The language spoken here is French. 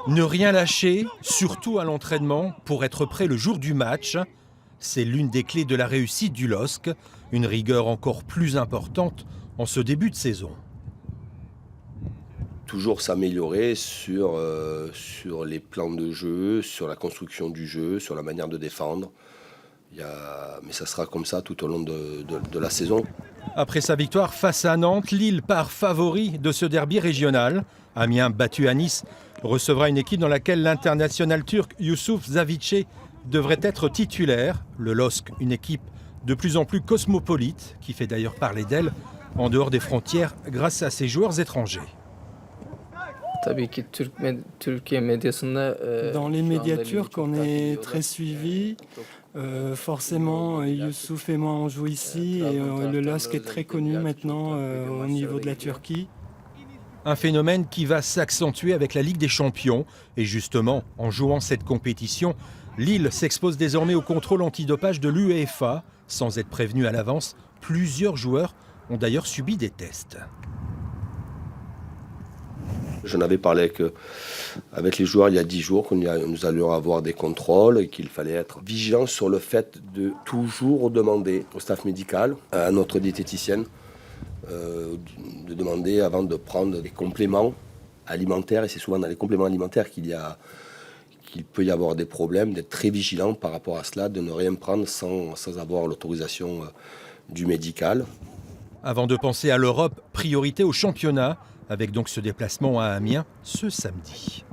Ne rien lâcher, surtout à l'entraînement, pour être prêt le jour du match, c'est l'une des clés de la réussite du LOSC, une rigueur encore plus importante en ce début de saison. Toujours s'améliorer sur les plans de jeu, sur la construction du jeu, sur la manière de défendre. Mais ça sera comme ça tout au long de la saison. Après sa victoire face à Nantes, Lille part favori de ce derby régional. Amiens, battu à Nice, recevra une équipe dans laquelle l'international turc Youssouf Zavice devrait être titulaire. Le LOSC, une équipe de plus en plus cosmopolite, qui fait d'ailleurs parler d'elle en dehors des frontières grâce à ses joueurs étrangers. Dans les médias turcs, on est très suivis. Forcément, Youssouf et moi on joue ici et le LOSC est très connu maintenant au niveau de la Turquie. Un phénomène qui va s'accentuer avec la Ligue des Champions. Et justement, en jouant cette compétition, Lille s'expose désormais au contrôle antidopage de l'UEFA. Sans être prévenu à l'avance, plusieurs joueurs ont d'ailleurs subi des tests. J'en avais parlé avec les joueurs il y a 10 jours, que nous allions avoir des contrôles et qu'il fallait être vigilant sur le fait de toujours demander au staff médical, à notre diététicienne, de demander avant de prendre des compléments alimentaires. Et c'est souvent dans les compléments alimentaires qu'il peut y avoir des problèmes, d'être très vigilant par rapport à cela, de ne rien prendre sans avoir l'autorisation du médical. Avant de penser à l'Europe, priorité au championnat, avec donc ce déplacement à Amiens ce samedi.